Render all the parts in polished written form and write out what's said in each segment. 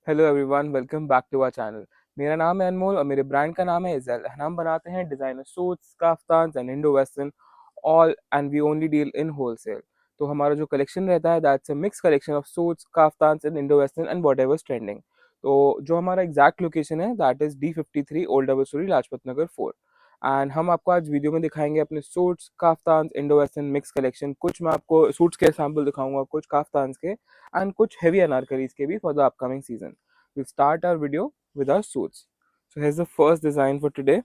Hello everyone, welcome back to our channel. मेरा नाम है अनमोल और मेरे ब्रांड का नाम है इज़ेल। हम बनाते हैं designer suits, kaftans and Indo western all, and we only deal in wholesale. तो हमारा जो कलेक्शन रहता है that's a mix collection of suits, kaftans and Indo western and whatever trending. तो जो हमारा एग्जैक्ट लोकेशन है that is D53 old double storey Lajpat Nagar 4। And हम आपको आज वीडियो में दिखाएंगे अपने suits, kaftans, Indo western mix collection. कुछ मैं आपको सूट्स के सैम्पल दिखाऊंगा, कुछ काफ्तान्स के एंड कुछ हेवी अनारकलीज के भी for the upcoming season. We'll start our video with our suits. So here's the first design for today.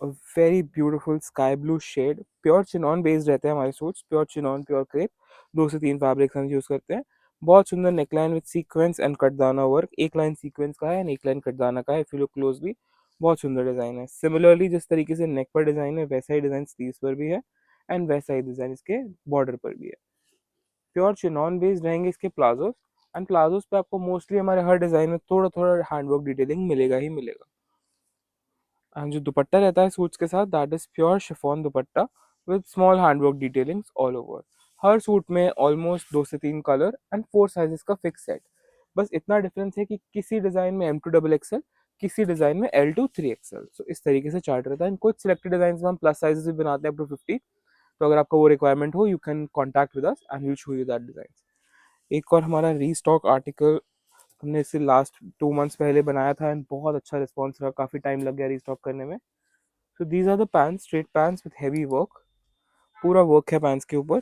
A very beautiful sky blue shade. Pure chinon based रहते हैं हमारे suits, pure chinon, pure crepe. 2 से 3 fabrics हम use करते हैं। बहुत सुंदर neckline with sequence and कटदाना वर्क। एक लाइन सीक्वेंस का है एंड एक लाइन कटदाना का है। इफ यू लुक क्लोजली, बहुत सुंदर डिजाइन है। सिमिलरली जिस तरीके से नेक पर डिजाइन है वैसा ही डिजाइन स्लीव्स पर भी है एंड वैसा ही डिजाइन इसके बॉर्डर पर भी है। प्योर चिनॉन बेस्ड रहेंगे इसके प्लाजोस। एंड प्लाजोस पे आपको मोस्टली हमारे हर डिजाइन में थोड़ा थोड़ा हैंडवर्क डिटेलिंग मिलेगा ही मिलेगा। एंड जो दुपट्टा रहता है सूट्स के साथ that is pure chiffon dupatta with small handwork detailings all over. Her suit में ऑलमोस्ट 2 से 3 कलर एंड 4 साइजेस का फिक्स सेट। बस इतना डिफरेंस है कि किसी डिजाइन में M2 XXL, किसी डिजाइन में L2 3XL। सो इस तरीके से चार्ट रहता है। कुछ सिलेक्टेड डिजाइन में हम प्लस साइजेस भी बनाते हैं अप टू 50। तो अगर आपका वो रिक्वायरमेंट हो you can contact with us and will show you that design. एक और हमारा रीस्टॉक आर्टिकल हमने इसे लास्ट 2 मंथ्स पहले बनाया था एंड बहुत अच्छा रिस्पॉन्स रहा। काफ़ी टाइम लग गया रीस्टॉक करने में। So these are the pants, straight pants with heavy work. पूरा वर्क है पैंट्स के ऊपर।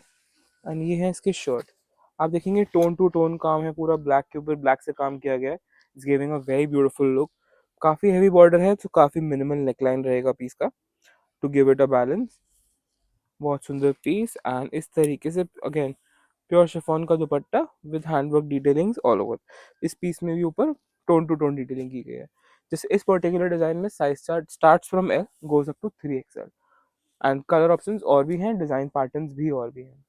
एंड ये है इसके शर्ट। आप देखेंगे टोन टू टोन काम है, पूरा ब्लैक के ऊपर ब्लैक से काम किया गया है। It's giving a very beautiful look. काफ़ी हैवी बॉर्डर है तो काफ़ी मिनिमल नेकलाइन रहेगा पीस का to give it a balance. बहुत सुंदर पीस एंड इस तरीके से अगेन प्योर शिफॉन का दुपट्टा with handwork detailings all over. इस पीस में भी ऊपर टोन टू टोन डिटेलिंग की गई है। जैसे इस पर्टिकुलर डिजाइन में size chart starts from L goes up to 3XL and colour options और भी हैं, डिजाइन पैटर्न्स भी और भी हैं।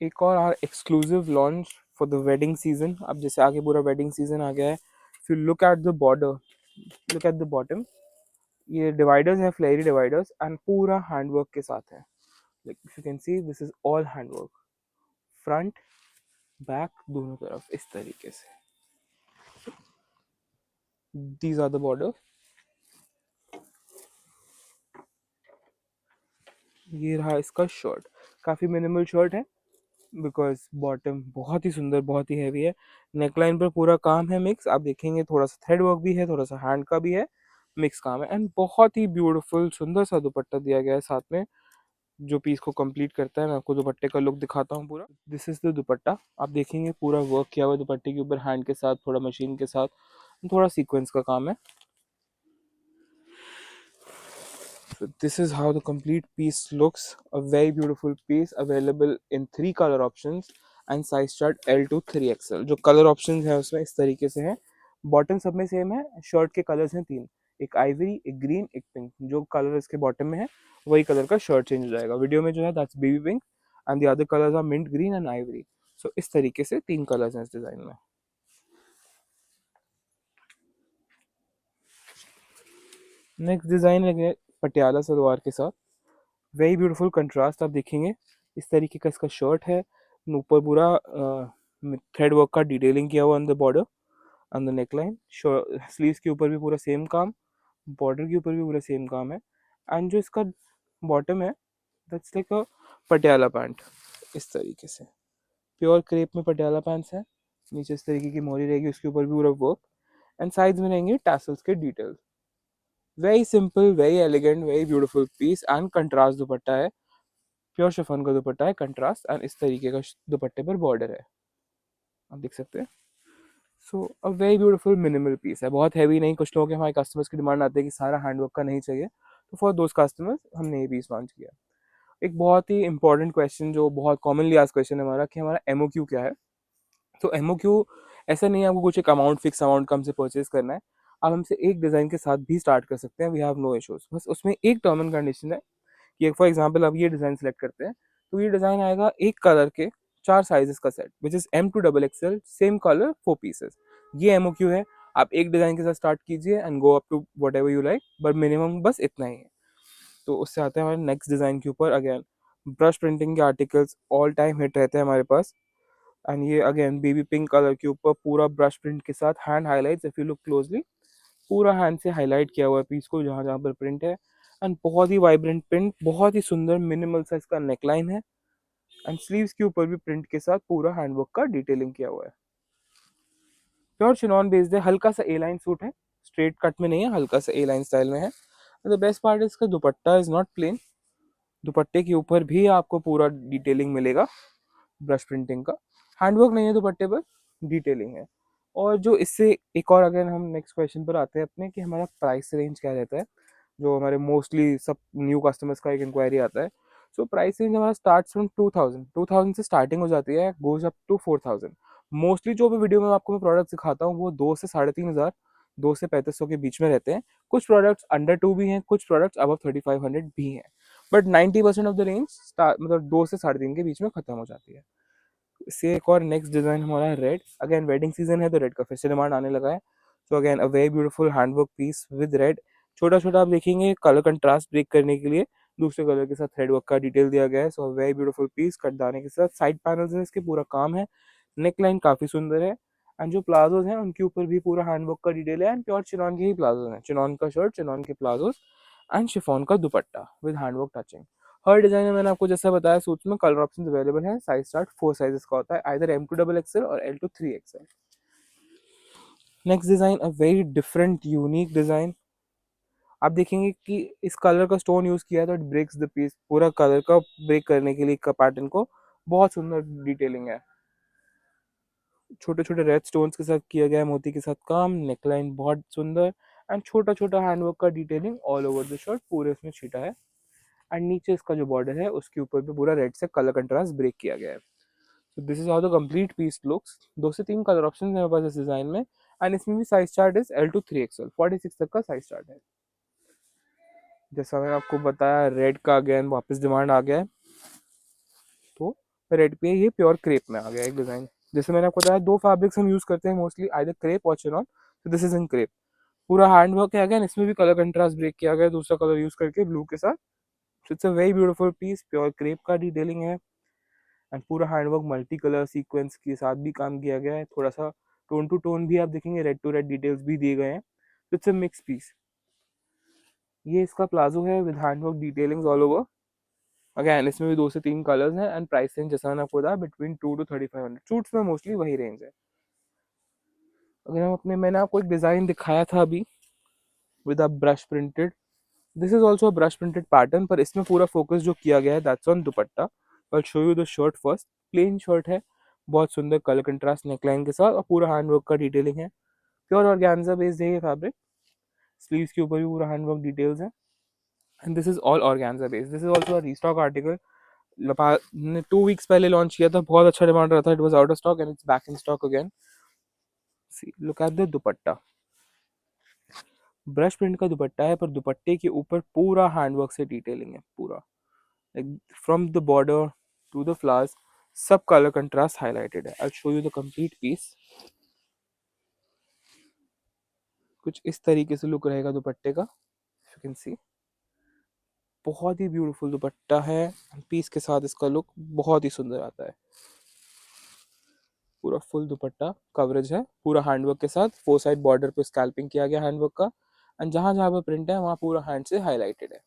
एक और exclusive launch for the wedding season. अब जैसे आगे पूरा वेडिंग सीजन आ गया है। If you look at the border, look at the bottom, ये डिवाइडर्स हैं, फ्लेयरी डिवाइडर्स एंड पूरा हैंडवर्क के साथ है। Like if you can see this is all handwork, front back दोनों तरफ इस तरीके से। These are the border. ये रहा इसका शर्ट। काफ़ी मिनिमल शर्ट है बिकॉज बॉटम बहुत ही सुंदर, बहुत ही हैवी है। नेकलाइन पर पूरा काम है मिक्स। आप देखेंगे थोड़ा सा थ्रेड वर्क भी है, थोड़ा सा हैंड का भी है, मिक्स काम है। एंड बहुत ही ब्यूटीफुल सुंदर सा दुपट्टा दिया गया है साथ में जो पीस को कंप्लीट करता है। मैं आपको दुपट्टे का लुक दिखाता हूँ पूरा। दिस इज द दुपट्टा। आप देखेंगे पूरा वर्क किया हुआ दुपट्टे के ऊपर, हैंड के साथ, थोड़ा मशीन के साथ, थोड़ा सीक्वेंस का काम है। So this is how the complete piece looks. A very beautiful piece available in 3 color options and size chart L to 3XL। जो कलर ऑप्शंस हैं उसमें इस तरीके से हैं। बॉटम सब में सेम है। शर्ट के कलर्स हैं 3, एक आइवरी, एक ग्रीन, एक पिंक। जो कलर इसके बॉटम में है वही कलर का शर्ट चेंज हो जाएगा। वीडियो में जो है that's baby pink and the other colours are mint green and ivory. So इस तरीके से 3 कलर्स हैं इस डिजाइन में। नेक्स्ट डिजाइन है पटियाला सलवार के साथ। वेरी ब्यूटीफुल कंट्रास्ट आप देखेंगे। इस तरीके का इसका शर्ट है। ऊपर पूरा थ्रेड वर्क का डिटेलिंग किया हुआ on the border, on the neckline. Sleeves के ऊपर भी पूरा सेम काम, बॉर्डर के ऊपर भी पूरा सेम काम है। एंड जो इसका बॉटम है that's like a Patiala pant. इस तरीके से प्योर क्रेप में पटियाला पैंट्स है। नीचे इस तरीके की मोरी रहेगी, उसके ऊपर भी पूरा वर्क एंड साइड्स में रहेंगे टैसल्स के details. Very simple, very elegant, very beautiful piece and contrast dupatta है। प्योर शिफॉन का दुपट्टा है, कंट्रास्ट एंड इस तरीके का दुपट्टे पर बॉर्डर है, आप देख सकते हैं। So a very beautiful minimal piece है, बहुत हैवी नहीं। कुछ लोगों के हमारे कस्टमर्स की डिमांड आती है कि सारा हैंडवर्क का नहीं चाहिए, तो फॉर दोज कस्टमर्स हमने ये पीस लॉन्च किया। एक बहुत ही इंपॉर्टेंट क्वेश्चन जो बहुत कॉमनली आज क्वेश्चन है हमारा कि हमारा MOQ क्या है। तो MOQ ऐसा नहीं है आपको कुछ एक अमाउंट, फिक्स अमाउंट का हमसे परचेज करना है। आप हमसे एक डिज़ाइन के साथ भी स्टार्ट कर सकते हैं, वी हैव नो इश्यूज। बस उसमें एक टर्म एंड कंडीशन है कि फॉर एग्जांपल आप ये डिज़ाइन सेलेक्ट करते हैं तो ये डिज़ाइन आएगा एक कलर के 4 साइजेस का set which is M2 XXL, same colour 4 pieces. ये MOQ है। आप एक डिज़ाइन के साथ स्टार्ट कीजिए and go up to whatever you like, but minimum बस इतना ही है। तो उससे आते हैं हमारे नेक्स्ट डिज़ाइन के ऊपर। अगेन ब्रश प्रिंटिंग के आर्टिकल्स ऑल टाइम हिट रहते हैं हमारे पास एंड ये अगेन बेबी पिंक कलर के ऊपर पूरा ब्रश प्रिंट के साथ hand highlights, if you look closely पूरा हैंड से हाईलाइट किया हुआ है पीस को जहाँ जहाँ पर प्रिंट है। एंड बहुत ही वाइब्रेंट प्रिंट, बहुत ही सुंदर मिनिमल सा इसका नेकलाइन है। एंड स्लीव्स के ऊपर भी प्रिंट के साथ पूरा हैंडवर्क का डिटेलिंग किया हुआ है। प्योर चिनॉन बेस्ड है, हल्का सा ए लाइन सूट है, स्ट्रेट कट में नहीं है, हल्का सा ए लाइन स्टाइल में है। द बेस्ट पार्ट इसका दुपट्टा इज नॉट प्लेन, दुपट्टे के ऊपर भी आपको पूरा डिटेलिंग मिलेगा ब्रश प्रिंटिंग का। हैंडवर्क नहीं है दुपट्टे पर, डिटेलिंग है। और जो इससे एक और, अगर हम नेक्स्ट क्वेश्चन पर आते हैं अपने कि हमारा प्राइस रेंज क्या रहता है, जो हमारे मोस्टली सब न्यू कस्टमर्स का एक इंक्वायरी आता है। सो प्राइस रेंज हमारा स्टार्ट फ्रॉम 2000 से स्टार्टिंग हो जाती है, गोज अप टू 4000। मोस्टली जो भी वीडियो में आपको मैं प्रोडक्ट दिखाता हूँ वो 2 से 3500, 2 से 3500 के बीच में रहते हैं। कुछ प्रोडक्ट्स अंडर 2 भी हैं, कुछ प्रोडक्ट्स अबव 3500 भी हैं, बट 90% ऑफ द रेंज मतलब 2 से 3.5 के बीच में खत्म हो जाती है। इससे एक और नेक्स्ट डिजाइन हमारा रेड, अगेन वेडिंग सीजन है तो रेड का फिर से डिमांड आने लगा है। So again a very beautiful handwork peace with red. छोटा छोटा आप देखेंगे कलर कंट्रास्ट ब्रेक करने के लिए दूसरे कलर के साथ थ्रेड वर्क का डिटेल दिया गया है। सो वेरी ब्यूटीफुल पीस, कटदाने के साथ साइड पैनल्स है, इसके पूरा काम है, नेक लाइन काफी सुंदर है। एंड जो प्लाजोज हैं उनके ऊपर भी पूरा हैंडवर्क का डिटेल है। एंड प्योर चिनॉन के ही प्लाजोज हैं, चिनॉन का शर्ट, चिनॉन के प्लाजोज एंड शिफॉन का दुपट्टा with handwork touching. Her design में मैंने आपको जैसा बताया सूट्स में कलर ऑप्शन अवेलेबल है। साइज स्टार्ट 4 साइजेस का होता है, आइदर M2 XXL और L to 3XL। Next design a very different unique design. आप देखेंगे कि इस कलर का स्टोन यूज किया है तो इट ब्रेक्स द पीस, पूरा कलर का ब्रेक करने के लिए का पैटर्न को बहुत सुंदर डिटेलिंग है। छोटे छोटे रेड स्टोन्स के साथ किया गया है, मोती के साथ काम, नेकलाइन बहुत सुंदर एंड छोटा छोटा हैंडवर्क का detailing all over the shirt पूरे इसमें छीटा है। एंड नीचे इसका जो बॉर्डर है उसके ऊपर भी पूरा रेड से कलर कंट्रास्ट ब्रेक किया गया है। So this is how the complete piece looks। 2 से 3 कलर ऑप्शन है मेरे पास इस डिजाइन में। एंड इसमें भी size chart is L to 3XL, 46 तक का साइज चार्ट है। जैसा मैंने आपको बताया रेड का अगेन वापस डिमांड आ गया है, तो रेड पे ये प्योर क्रेप में आ गया एक डिजाइन। जैसे मैंने आपको बताया 2 फैब्रिक्स हम यूज करते हैं मोस्टली, आइदर क्रेप और चिनॉन। तो दिस इज इन क्रेप, पूरा हैंड वर्क है। अगेन इसमें भी कलर कंट्रास्ट ब्रेक किया गया है दूसरा कलर यूज करके ब्लू के साथ। It's a very beautiful piece, pure crepe का डिटेलिंग है। एंड पूरा हैंडवर्क मल्टी कलर सीक्वेंस के साथ भी काम किया गया है, थोड़ा सा टोन टू टोन भी आप देखेंगे, रेड टू रेड डिटेल्स भी दिए गए हैं। It's a mix piece. ये इसका प्लाजो है with handwork detailings all over. Again इसमें भी 2 से 3 कलर्स हैं एंड प्राइस रेंज जैसा मैंने आपको बताया बिटवीन 2 to 3500। सूट्स में मोस्टली वही रेंज है। अगर हम अपने, मैंने आपको एक डिजाइन दिखाया था अभी with a brush printed, this is also a brush printed pattern, पर इसमें पूरा फोकस जो किया गया है that's on dupatta. I show you the shirt first. Plain shirt है, बहुत सुंदर कलर कंट्रास्ट नेकलाइन के साथ और पूरा हैंडवर्क का डिटेलिंग है। प्योर ऑर्गेन्जा बेस्ड है ये फैब्रिक। स्लीव्स के ऊपर भी पूरा हैंडवर्क डिटेल्स है। And this is all organza based. This is also a restock article, ने 2 वीक्स पहले लॉन्च किया था, बहुत अच्छा डिमांड रहा था, it was out of stock and it's back in stock again. See look at the dupatta, brush print का दुपट्टा है, पर दुपट्टे के ऊपर पूरा हैंडवर्क से डिटेलिंग है, पूरा from the border to the flowers, सब कलर कंट्रास्ट हाईलाइटेड है। I show you the complete piece. कुछ इस तरीके से लुक रहेगा दुपट्टे का, यू कैन सी बहुत ही ब्यूटीफुल दुपट्टा है। पीस के साथ इसका लुक बहुत ही सुंदर आता है। पूरा फुल दुपट्टा कवरेज है, पूरा हैंडवर्क के साथ 4 साइड बॉर्डर पे स्कैल्पिंग किया गया हैंडवर्क का। एंड जहां जहां पे प्रिंट है वहां पूरा हैंड से हाईलाइटेड है।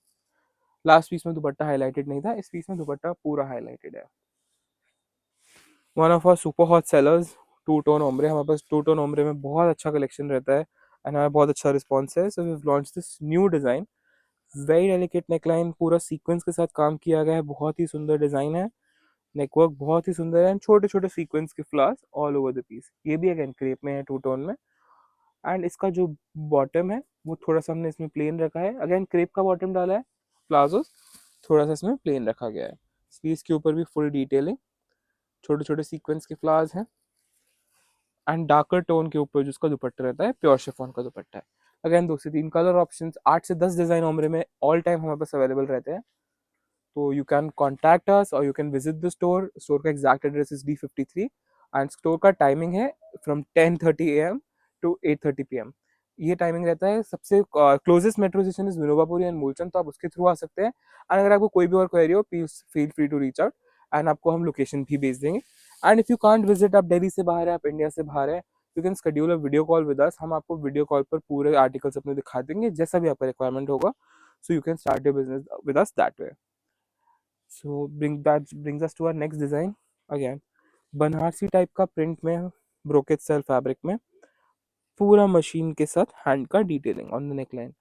लास्ट पीस में दुपट्टा हाईलाइटेड नहीं था, इस पीस में दुपट्टा पूरा हाईलाइटेड है। One of our super hot sellers, two tone ombre. हमारे पास टू टोन ओम्ब्रे में बहुत अच्छा कलेक्शन रहता है एंड हमारा बहुत अच्छा रिस्पॉन्स है। So we launch this new design, very delicate neckline, पूरा सीक्वेंस के साथ काम किया गया है, बहुत ही सुंदर डिजाइन है। नेकवर्क बहुत ही सुंदर है एंड छोटे छोटे सीक्वेंस के flowers all over the piece. ये भी अगेन क्रेप में है, टू टोन में। एंड इसका जो बॉटम है वो थोड़ा सा हमने इसमें प्लेन रखा है, अगेन क्रेप का बॉटम डाला है, प्लाजो थोड़ा सा इसमें प्लेन रखा गया है। स्लीव्स के ऊपर भी फुल डिटेलिंग, छोटे छोटे सीक्वेंस के फ्लावर्स हैं। एंड डार्कर टोन के ऊपर जिसका दुपट्टा रहता है प्योर शिफॉन का दुपट्टा है। अगेन 2 से 3 कलर ऑप्शन, 8 से 10 डिजाइन उम्र में ऑल टाइम हमारे पास अवेलेबल रहते हैं। तो यू कैन कॉन्टैक्ट अस और you can visit the store. Store का exact address is D53 and store का टाइमिंग है फ्रॉम 10:30 AM to 8:30 PM। ये टाइमिंग रहता है। सबसे closest metro station is Vinobapuri and Moolchand, तो आप उसके थ्रू आ सकते हैं। एंड अगर आपको कोई भी और क्वेरी हो please feel free to reach out and आपको हम लोकेशन भी भेज देंगे। And if you can't visit, आप दिल्ली से बाहर है, आप इंडिया से बाहर है, you can schedule a video call with us. हम आपको वीडियो कॉल पर पूरे आर्टिकल्स अपने दिखा देंगे, जैसा भी आपका रिक्वायरमेंट होगा। So you can start your business with us that way. So brings us to our next design. Again Banarasi type का प्रिंट में, ब्रोकेट स्टाइल फैब्रिक में, पूरा मशीन के साथ हैंड का detailing on the neckline,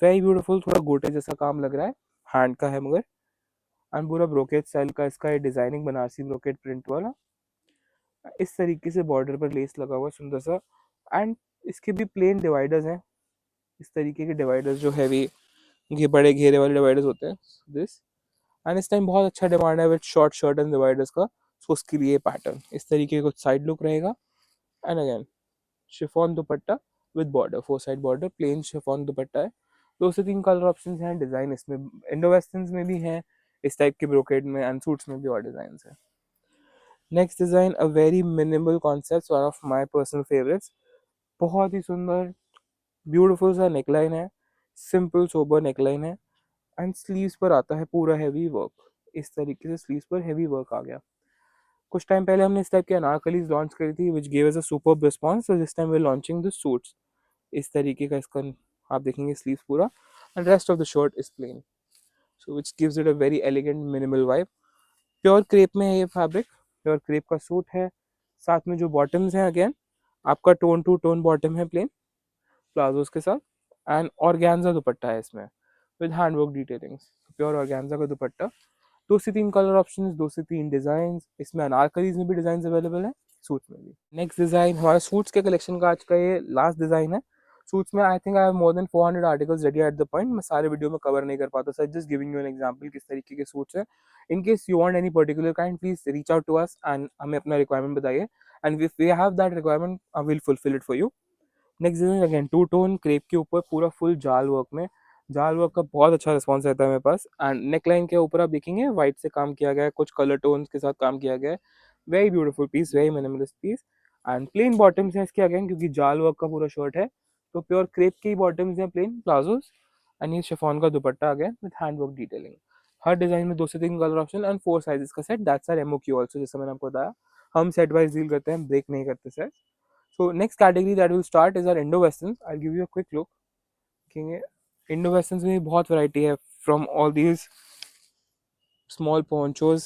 very beautiful. थोड़ा गोटे जैसा काम लग रहा है, हैंड का है मगर। एंड पूरा ब्रोकेट स्टाइल का इसका डिजाइनिंग, बनारसी ब्रोकेट प्रिंट वाला। इस तरीके से बॉर्डर पर लेस लगा हुआ सुंदर सा। एंड इसके भी प्लेन डिवाइडर्स हैं, इस तरीके के डिवाइडर्स जो हैवी, ये बड़े घेरे वाले डिवाइडर्स होते हैं दिस। एंड इस टाइम बहुत अच्छा डिमांड है with short shirt and dividers का, सो उसके लिए पैटर्न इस तरीके का कुछ साइड लुक रहेगा। And again chiffon dupatta with border, 4 side border, plain chiffon dupatta है। 2 से 3 कलर ऑप्शन हैं, डिजाइन इसमें इंडो वेस्टर्न में भी हैं, इस टाइप के ब्रोकेड में, एंड सूट्स में भी और डिजाइन है। Next design, a very minimal concept, one of my personal favourites. बहुत ही सुंदर ब्यूटीफुल सा नेकलाइन है, सिंपल सोबर नेकलाइन है। एंड स्लीव्स पर आता है पूरा हैवी वर्क, इस तरीके से स्लीव्स पर हैवी वर्क आ गया। कुछ टाइम पहले हमने इस टाइप के अनारकलीज लॉन्च करी थी which give us a superb response, so this time we are launching the suits. इस तरीके का इसका आप देखेंगे स्लीव्स पूरा, and rest of the shirt is plain, so which gives it a very elegant minimal vibe. Pure crepe में है ये फैब्रिक, प्योर क्रेप का सूट है। साथ में जो बॉटम्स हैं, अगेन आपका टोन टू टोन बॉटम है प्लेन प्लाजोस के साथ। एंड ऑर्गेन्जा दुपट्टा है इसमें with handwork detailings, pure organza का दुपट्टा। 2 से 3 कलर ऑप्शन, 2 से 3 डिजाइन, इसमें अनारकलीज में भी डिजाइन अवेलेबल है, सूट्स में भी। नेक्स्ट डिजाइन हमारा सूट्स के कलेक्शन का आज का ये लास्ट डिजाइन है। सूट्स में I think I have more than 400 articles ready at the point, मैं सारे वीडियो में कवर नहीं कर पाता sir, just giving you an example किस तरीके के सूट्स हैं। In case you want any particular kind, please reach out to us and हमें अपना रिक्वायरमेंट बताइए, and if we have that requirement I will fulfil it for you. Next design again two tone crepe के ऊपर, पूरा full जाल work में। जाल work का बहुत अच्छा रिस्पॉन्स रहता है मेरे पास। एंड नेकलाइन के ऊपर आप देखेंगे व्हाइट से काम किया गया है, कुछ कलर टोन्स के साथ काम किया गया है, very beautiful piece, very minimalist piece. And plain bottoms हैं इसके अगेन, क्योंकि जाल वर्क का पूरा शर्ट है, तो प्योर क्रेप के ही बॉटम्स हैं, प्लेन प्लाजोस। एंड ये शिफॉन का dupatta again with hand work detailing. हर डिजाइन में 2 से 3 कलर ऑप्शन एंड 4 साइजेस का set, that's our MOQ also, जैसा मैंने आपको बताया हम सेट वाइज डील करते हैं, ब्रेक नहीं करते set. So next category that will start is our Indo-Westerns. I'll give you a quick look. देखेंगे Indo-Westerns में बहुत वैरायटी है, from all these small ponchos,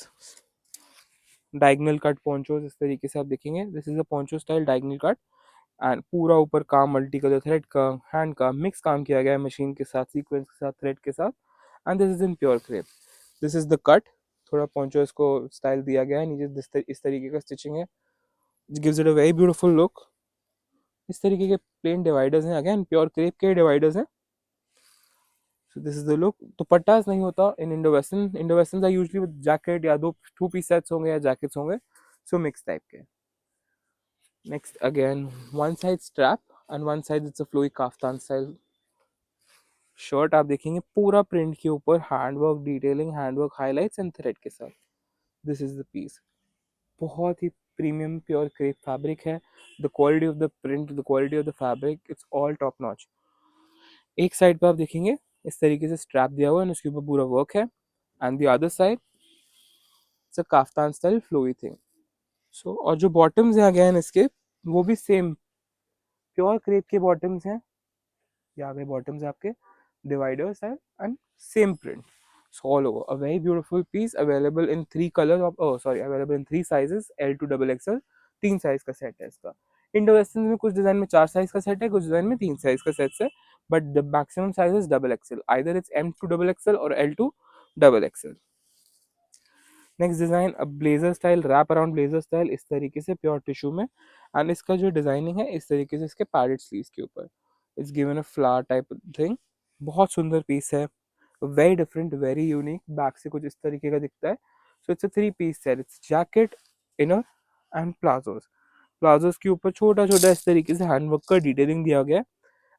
diagonal cut ponchos, इस तरीके से आप देखेंगे, this is a poncho style diagonal cut, and पूरा ऊपर काम मल्टी कलर थ्रेड का, हैंड का मिक्स काम किया गया है, मशीन के साथ, सीक्वेंस के साथ, थ्रेड के साथ। And this is in pure crepe, this is the cut, थोड़ा पोंचो इसको स्टाइल दिया गया है, नीचे इस तरीके का स्टिचिंग है, gives it a very beautiful look. इस तरीके के प्लेन डिवाइडर्स हैं, अगेन प्योर क्रेप के डिवाइडर्स हैं। So this is the look. Dupattas नहीं होता in Indo western, Indo western are usually with jacket या दो 2 पीस सेट्स होंगे या जैकेट्स होंगे, सो मिक्स टाइप के। Next again one side strap and one side it's a flowy kaftan style shirt, आप देखेंगे पूरा प्रिंट के ऊपर handwork detailing, handwork highlights and thread के साथ, दिस इज द पीस। बहुत ही प्रीमियम प्योर क्रेप फैब्रिक है, the quality of the print, the quality of the fabric, it's all top notch. एक साइड पे आप देखेंगे इस तरीके से स्ट्रैप दिया हुआ है, उसके ऊपर पूरा वर्क है, and the other side it's a kaftan style flowy thing. So और जो बॉटम्स हैं अगेन इसके, वो भी सेम प्योर क्रेप के बॉटम्स हैं, ये आ गए बॉटम्स आपके, dividers है, and same print, so all over a very beautiful piece available in 3 colors of, oh sorry, available in 3 sizes, L to double XL, 3 size का सेट है इसका। Indo western में कुछ डिजाइन में 4 साइज का set है, कुछ डिजाइन में 3 साइज का सेट है, but the maximum size is double XL, either it's M to double XL और L to double XL। Next design अब blazer style, wrap around blazer style, इस तरीके से प्योर टिश्यू में, एंड इसका जो डिजाइनिंग है इस तरीके से इसके पैडेड स्लीव्स के ऊपर, it's given a flower type thing, बहुत सुंदर पीस है, very different, very unique, back से कुछ इस तरीके का दिखता है। So it's a 3 piece set, it's jacket, inner and palazzos. Palazzos के ऊपर छोटा छोटा इस तरीके से हैंडवर्क का डिटेलिंग दिया गया है,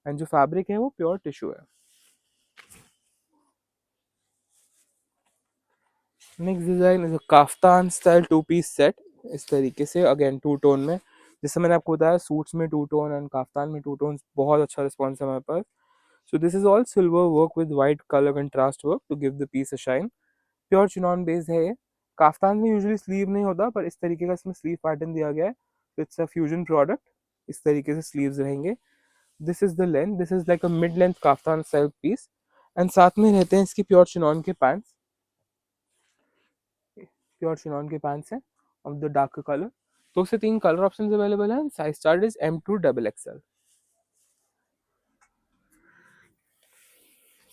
एंड जो फैब्रिक है वो प्योर टिश्यू है। Next design is a kaftan style 2 piece set, इस तरीके से अगेन टू टोन में, जैसे मैंने आपको बताया सूट्स में टू टोन एंड काफ्तान में टू टोन, बहुत अच्छा रिस्पॉन्स है हमारे पास। So this is all silver work with white colour contrast work to give the piece a shine, pure chinon based है ये, काफ्तान में यूजुअली स्लीव नहीं होता, पर इस तरीके का इसमें स्लीव पैटर्न दिया गया है। It's a fusion product. इस तरीके से स्लीव्स रहेंगे। This is the length, this is like a mid length kaftan style piece. And साथ में रहते हैं इसकी प्योर चिनॉन के पैंट्स। प्योर चिनॉन के पैंट्स हैं ऑफ द डार्क कलर। दो से तीन कलर ऑप्शन अवेलेबल हैं। Size chart is M2 XXL।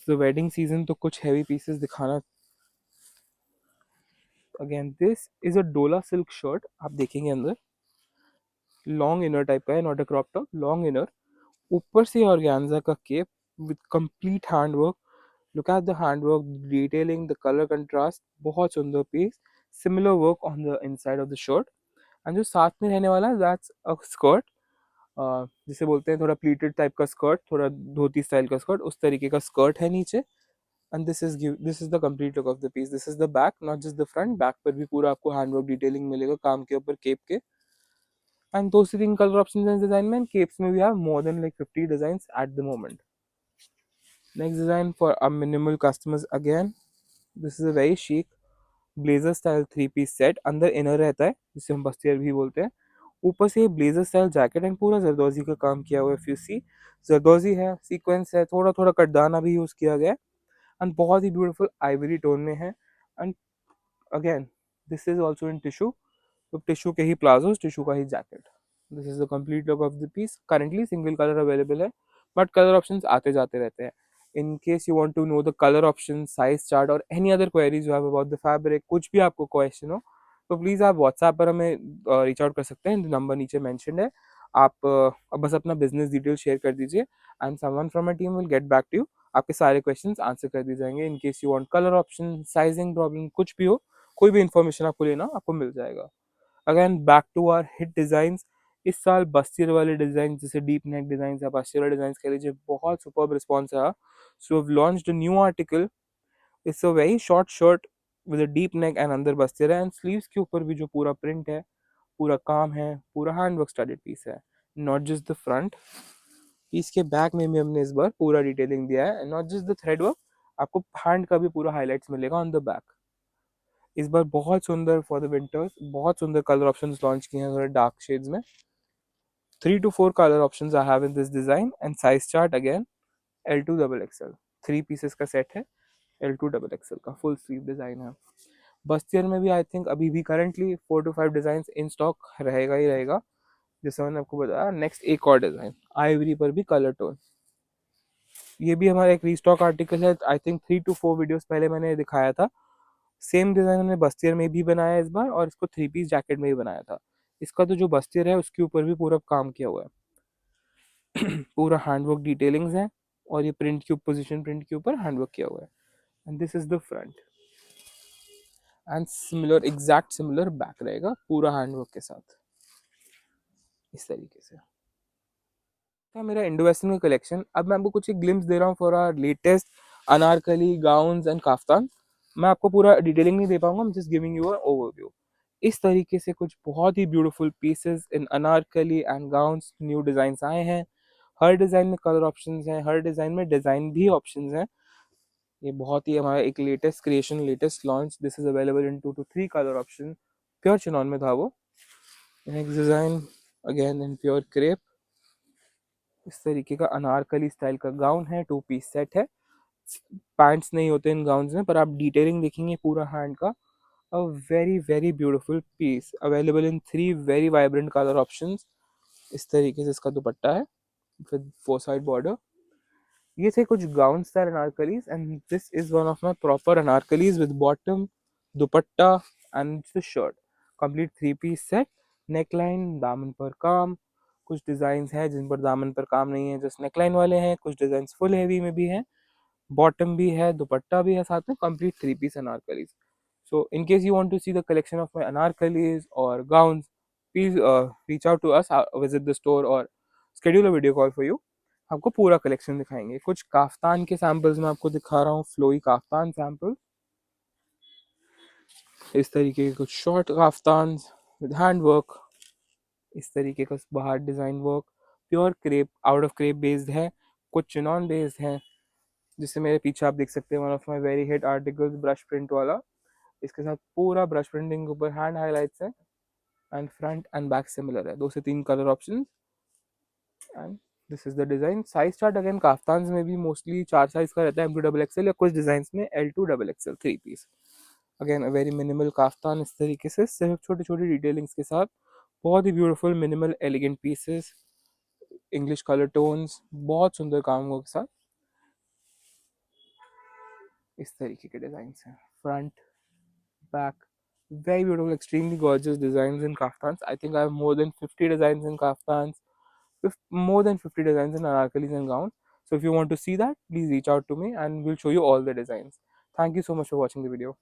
तो वेडिंग सीजन तो कुछ हैवी पीसेस दिखाना। अगेन दिस इज अ डोला सिल्क शर्ट, आप देखेंगे अंदर लॉन्ग इनर टाइप का है, not a crop top, long inner. ऊपर से ऑर्गेन्जा का cape with complete hand work. Look at the hand work, detailing, the colour contrast, बहुत सुंदर piece. Similar work on the inside of the shirt. And जो साथ में रहने वाला है दैट्स अ स्कर्ट, जिसे बोलते हैं थोड़ा प्लीटेड टाइप का स्कर्ट, थोड़ा धोती स्टाइल का स्कर्ट, उस तरीके का स्कर्ट है नीचे। And this is the complete look of the piece. This is the back, not just the front. Back पर भी पूरा आपको हैंडवर्क डिटेलिंग मिलेगा काम के ऊपर, केप के। एंड दो से तीन कलर ऑप्शन हैं डिजाइन में। केप्स में भी have more than like 50 designs at the moment. Next design for a minimal customers again. This is a very chic blazer style three piece set. अंदर inner रहता है जिसे हम बस्तियर भी बोलते हैं। ऊपर से ब्लेजर स्टाइल जैकेट एंड पूरा जरदोजी का काम किया हुआ है। इफ यू सी, जरदोजी है, सीक्वेंस है, थोड़ा थोड़ा कटदाना भी यूज किया गया है। एंड बहुत ही ब्यूटीफुल आइवरी टोन में है। And again this is also in tissue. तो टिश्यू के ही प्लाजोस, टिश्यू का ही jacket. This is the complete look of the piece. Currently single colour available है, बट कलर ऑप्शंस आते जाते रहते हैं। In case you want to know the colour option, size chart और any other queries you have about the fabric, कुछ भी आपको question हो, तो प्लीज़ आप व्हाट्सएप पर हमें रीच आउट कर सकते हैं। नंबर नीचे मैंशनड है। आप बस अपना बिजनेस डिटेल शेयर कर दीजिए and someone from a team will get back to you. आपके सारे क्वेश्चंस आंसर कर दिए जाएंगे। In case you want colour option, sizing problem, कुछ भी हो, कोई भी इन्फॉर्मेशन आपको लेना, आपको मिल जाएगा। Again back to our hit design. इस साल बस्तियर वाले डिजाइन, जैसे डीप नेक डिजाइन या बस्तियर वाले डिजाइन कह लीजिए, बहुत सुपर रिस्पॉन्स रहा। So have launched a new article. It's a very short shirt with a deep neck and अंदर बस्तियर है। एंड स्लीव्स के ऊपर भी जो पूरा प्रिंट है, पूरा काम है, पूरा हैंडवर्क स्टडीड पीस है। Not just the front piece, के बैक में भी हमने इस बार पूरा डिटेलिंग दिया है। Not just the thread work, आपको हैंड का भी पूरा हाईलाइट्स मिलेगा ऑन द बैक। इस बार बहुत सुंदर फॉर द विंटर्स, बहुत सुंदर कलर ऑप्शंस लॉन्च किए हैं थोड़े डार्क शेड्स में। 3 to 4 color options I have in this design and size chart again L2 XXL। 3 pieces का सेट है। L2 XXL का फुल स्लीव डिजाइन है। बस्तियर में भी आई थिंक अभी भी currently 4 to 5 design in stock रहेगा ही रहेगा। जैसे मैंने आपको बताया, नेक्स्ट एक और डिजाइन आइवरी पर भी कलर टोन, ये भी हमारा एक रीस्टॉक आर्टिकल है। आई थिंक 3 to 4 वीडियोस पहले मैंने दिखाया था। सेम डिजाइन हमने बस्तियर में भी बनाया इस बार, और इसको 3 पीस जैकेट में भी बनाया था। इसका तो जो बस्तियर है उसके ऊपर भी पूरा काम किया हुआ है। पूरा हैंडवर्क डिटेलिंग्स है, और ये प्रिंट के पोजीशन प्रिंट के ऊपर हैंडवर्क किया हुआ है। And this is the front. And similar, exact similar back रहेगा पूरा हैंडवर्क के साथ, इस तरीके से। था मेरा इंडो वेस्टर्न का कलेक्शन। अब मैं आपको कुछ एक ग्लिम्स दे रहा हूँ for our latest anarkali gowns and kaftan. मैं आपको पूरा डिटेलिंग नहीं दे पाऊंगा, जस्ट गिविंग यू ओवरव्यू। इस तरीके से कुछ बहुत ही beautiful pieces in Anarkali and gowns, new design आए हैं। हर डिजाइन में कलर ऑप्शंस हैं, हर डिजाइन में डिजाइन भी ऑप्शंस हैं। ये बहुत ही हमारा एक latest creation, latest launch. This is available in 2 to 3 colour option. Pure chinon में था वो। Next design again in pure crepe. इस तरीके का अनारकली स्टाइल का गाउन है, 2 पीस सेट है। पैंट्स नहीं होते इन गाउन्स में, पर आप डिटेलिंग देखेंगे पूरा हैंड का। A very very beautiful piece available in 3 very vibrant colour options. इस तरीके से इसका दुपट्टा है विद 4 साइड बॉर्डर। ये थे कुछ gown style Anarkalis, and this is one of my proper Anarkalis with bottom, dupatta and the shirt. Complete 3 piece set. Neckline, दामन पर काम, कुछ डिजाइन है जिन पर दामन पर काम नहीं है, जस्ट नेकलाइन वाले हैं। कुछ डिजाइन फुल हैवी में भी हैं, बॉटम भी है, दुपट्टा भी है साथ में। Complete 3 piece Anarkalis. So in case you want to see the collection of my anarkalis or gowns, please reach out to us, visit the store or schedule a video call for you। आपको पूरा collection दिखाएंगे। कुछ kaftan के samples मैं आपको दिखा रहा हूँ, फ्लोई काफ्तान सैंपल। इस तरीके के कुछ short kaftan with hand work. इस तरीके का बाहर design work, pure crepe, out of crepe based है। कुछ चिनॉन बेस्ड है, जिससे मेरे पीछे आप देख सकते हैं one of my very hit articles brush print वाला। इसके साथ पूरा ब्रश प्रिंटिंग के ऊपर हैंड हाईलाइट्स है, and front end back similar है, 2 से 3 colour option. And this is the design. Size chart again kaftan में भी मोस्टली 4 साइज का रहता है, M2 XXL, या कुछ डिजाइन में L2 XXL 3 पीस। Again a very minimal kaftan, इस तरीके से सिर्फ छोटी छोटी डिटेलिंग्स के साथ, बहुत ही beautiful minimal elegant pieces, English colour tones, बहुत सुंदर कामों के साथ इस तरीके के डिजाइन हैं। Front, back, very beautiful, extremely gorgeous designs in kaftans. I think I have more than 50 designs in kaftans, more than 50 designs in anarkalis and gowns. So if you want to see that, please reach out to me and we'll show you all the designs. Thank you so much for watching the video.